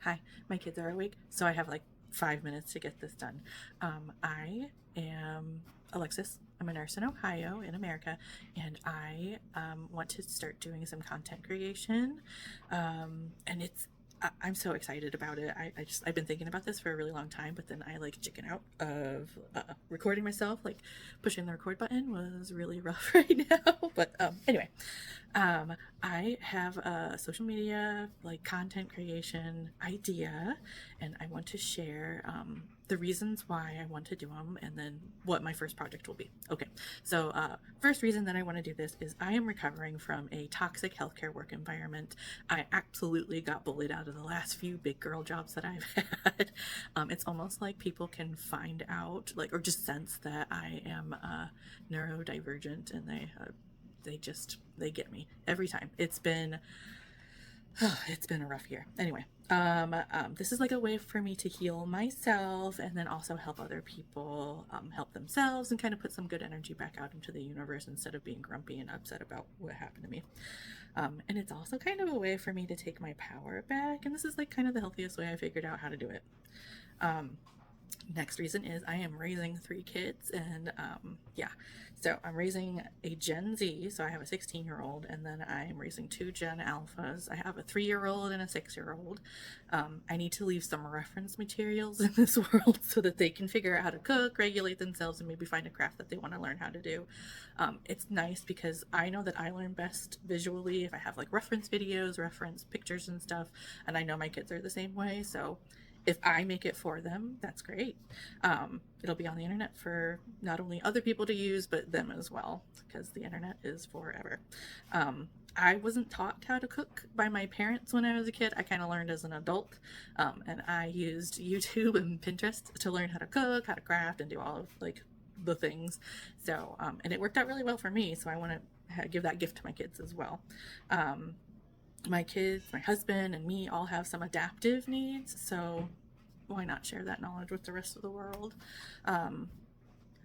Hi, my kids are awake, so I have like 5 minutes to get this done. I am Alexis. I'm a nurse in Ohio, in America, and I want to start doing some content creation. And I'm so excited about it. I've been thinking about this for a really long time, but then I like chicken out of recording myself. Like pushing the record button was really rough right now. But anyway, I have a social media, like content creation idea, and I want to share the reasons why I want to do them and then what my first project will be. Okay, so first reason that I want to do this is I am recovering from a toxic healthcare work environment. I absolutely got bullied out of the last few big girl jobs that I've had. It's almost like people can find out, like, or just sense that I am neurodivergent, and they get me every time. It's been a rough year. Anyway, this is like a way for me to heal myself and then also help other people help themselves and kind of put some good energy back out into the universe instead of being grumpy and upset about what happened to me. And it's also kind of a way for me to take my power back. And this is like kind of the healthiest way I figured out how to do it. Um, Next reason is I am raising 3 kids, and yeah, so I'm raising a Gen Z, so I have a 16-year-old, and then I am raising 2 Gen Alphas. I have a 3-year-old and a 6-year-old. I need to leave some reference materials in this world so that they can figure out how to cook, regulate themselves, and maybe find a craft that they want to learn how to do. It's nice because I know that I learn best visually if I have like reference videos, reference pictures and stuff, and I know my kids are the same way, so if I make it for them, that's great. It'll be on the internet for not only other people to use, but them as well, because the internet is forever. I wasn't taught how to cook by my parents when I was a kid. I kind of learned as an adult, and I used YouTube and Pinterest to learn how to cook, how to craft, and do all of like the things. So, and it worked out really well for me. So I want to give that gift to my kids as well. Um, my kids, my husband, and me all have some adaptive needs, so why not share that knowledge with the rest of the world? Um,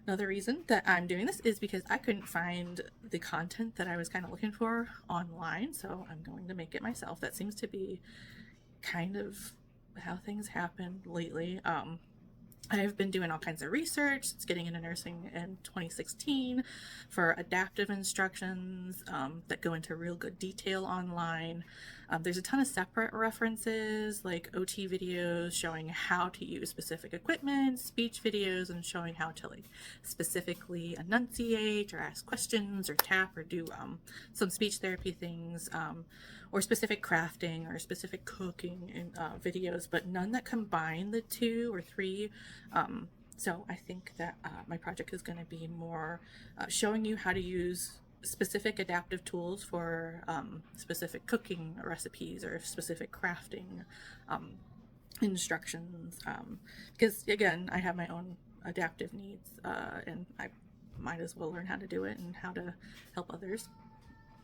Another reason that I'm doing this is because I couldn't find the content that I was kind of looking for online, so I'm going to make it myself. That seems to be kind of how things happen lately. I've been doing all kinds of research. It's getting into nursing in 2016 for adaptive instructions that go into real good detail online. There's a ton of separate references like OT videos showing how to use specific equipment, speech videos, and showing how to like specifically enunciate or ask questions or tap or do some speech therapy things. Or specific crafting or specific cooking in videos, but none that combine the 2 or 3. So I think that my project is going to be more showing you how to use specific adaptive tools for specific cooking recipes or specific crafting um, instructions. Because again, I have my own adaptive needs, and I might as well learn how to do it and how to help others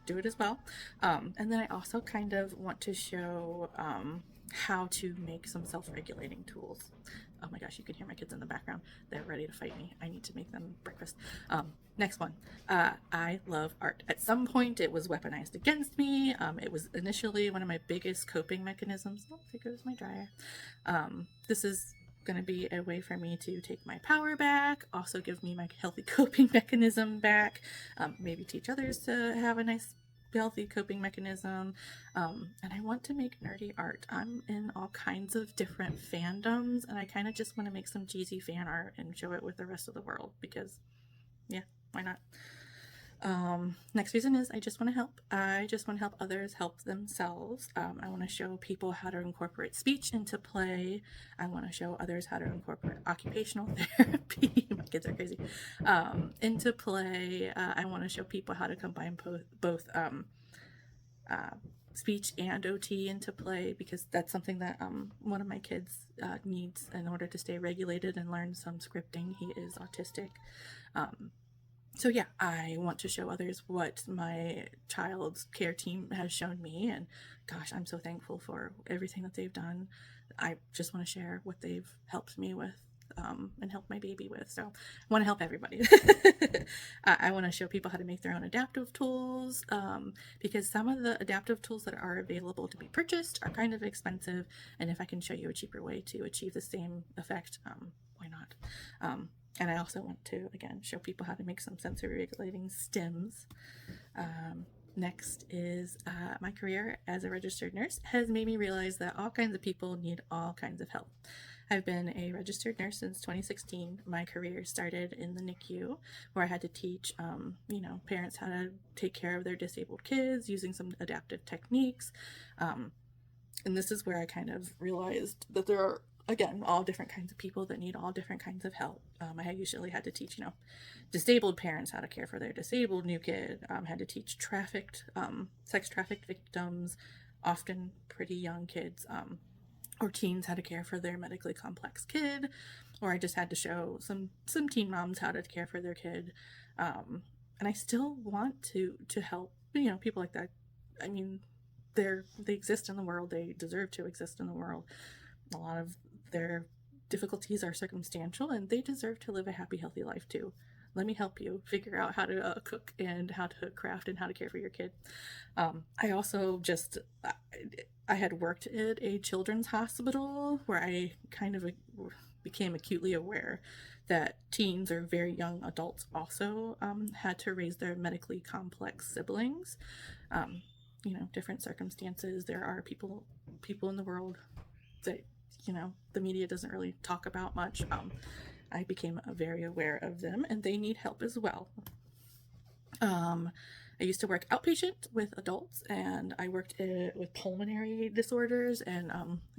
do it as well. And then I also kind of want to show how to make some self-regulating tools. Oh my gosh, you can hear my kids in the background. They're ready to fight me. I need to make them breakfast. Next one. I love art. At some point, it was weaponized against me. It was initially one of my biggest coping mechanisms. Oh, there goes my dryer. This is going to be a way for me to take my power back, also give me my healthy coping mechanism back, maybe teach others to have a nice healthy coping mechanism. And I want to make nerdy art. I'm in all kinds of different fandoms, and I kind of just want to make some cheesy fan art and show it with the rest of the world because, yeah, why not? Next reason is I just want to help. I just want to help others help themselves. I want to show people how to incorporate speech into play. I want to show others how to incorporate occupational therapy. My kids are crazy. Into play. I want to show people how to combine both uh, speech and OT into play because that's something that one of my kids needs in order to stay regulated and learn some scripting. He is autistic. So yeah, I want to show others what my child's care team has shown me, and gosh, I'm so thankful for everything that they've done. I just want to share what they've helped me with and help my baby with. So I want to help everybody. I want to show people how to make their own adaptive tools, because some of the adaptive tools that are available to be purchased are kind of expensive. And if I can show you a cheaper way to achieve the same effect, why not? And I also want to, again, show people how to make some sensory regulating stims. Next is my career as a registered nurse has made me realize that all kinds of people need all kinds of help. I've been a registered nurse since 2016. My career started in the NICU, where I had to teach, parents how to take care of their disabled kids using some adaptive techniques. And this is where I kind of realized that there are, again, all different kinds of people that need all different kinds of help. I usually had to teach, disabled parents how to care for their disabled new kid. Had to teach sex trafficked victims, often pretty young kids, or teens how to care for their medically complex kid. Or I just had to show some teen moms how to care for their kid. And I still want to help, people like that. I mean, they exist in the world. They deserve to exist in the world. A lot of their difficulties are circumstantial, and they deserve to live a happy, healthy life too. Let me help you figure out how to cook and how to craft and how to care for your kid. I also I had worked at a children's hospital where I kind of became acutely aware that teens or very young adults also had to raise their medically complex siblings. Different circumstances. There are people in the world that the media doesn't really talk about much. I became very aware of them, and they need help as well. I used to work outpatient with adults, and I worked with pulmonary disorders and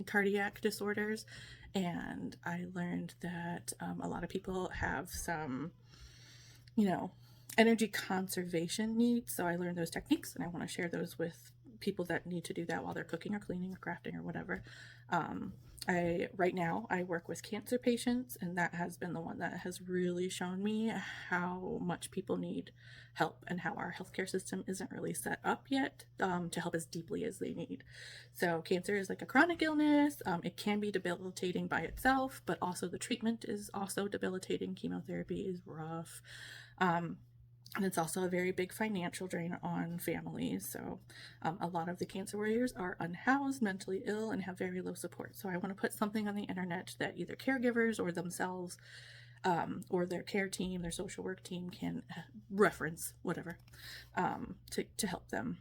cardiac disorders, and I learned that a lot of people have some, energy conservation needs. So I learned those techniques, and I want to share those with people that need to do that while they're cooking or cleaning or crafting or whatever. Right now I work with cancer patients, and that has been the one that has really shown me how much people need help and how our healthcare system isn't really set up yet to help as deeply as they need. So cancer is like a chronic illness. It can be debilitating by itself, but also the treatment is also debilitating. Chemotherapy is rough. And it's also a very big financial drain on families. So a lot of the cancer warriors are unhoused, mentally ill, and have very low support. So I want to put something on the internet that either caregivers or themselves or their care team, their social work team can reference, whatever, to help them.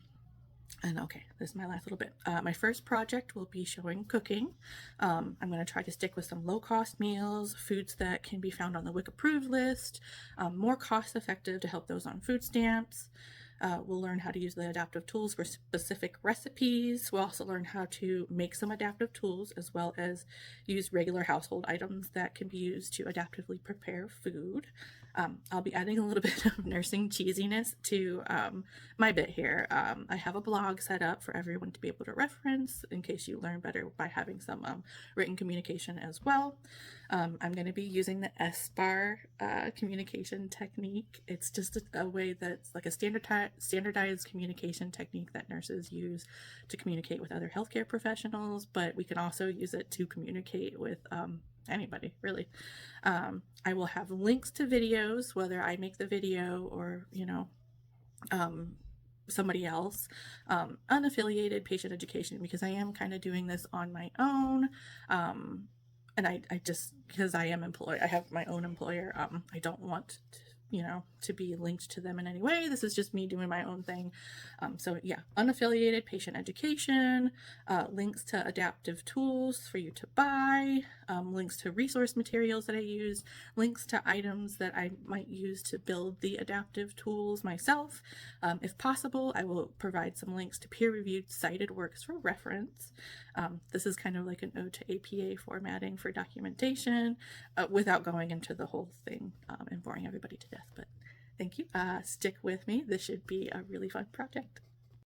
And okay, this is my last little bit. My first project will be showing cooking. I'm going to try to stick with some low-cost meals, foods that can be found on the WIC approved list, more cost-effective to help those on food stamps. We'll learn how to use the adaptive tools for specific recipes. We'll also learn how to make some adaptive tools, as well as use regular household items that can be used to adaptively prepare food. I'll be adding a little bit of nursing cheesiness to my bit here. I have a blog set up for everyone to be able to reference in case you learn better by having some written communication as well. I'm going to be using the SBAR communication technique. It's just a way that's like a standardized communication technique that nurses use to communicate with other healthcare professionals, but we can also use it to communicate with anybody, really. I will have links to videos, whether I make the video or, somebody else, unaffiliated patient education, because I am kind of doing this on my own. And I just, because I am employed, I have my own employer. I don't want to be linked to them in any way. This is just me doing my own thing. So yeah, unaffiliated patient education, links to adaptive tools for you to buy, links to resource materials that I use, links to items that I might use to build the adaptive tools myself. If possible, I will provide some links to peer-reviewed cited works for reference. This is kind of like an ode to APA formatting for documentation, without going into the whole thing and boring everybody to death. But thank you. Stick with me. This should be a really fun project.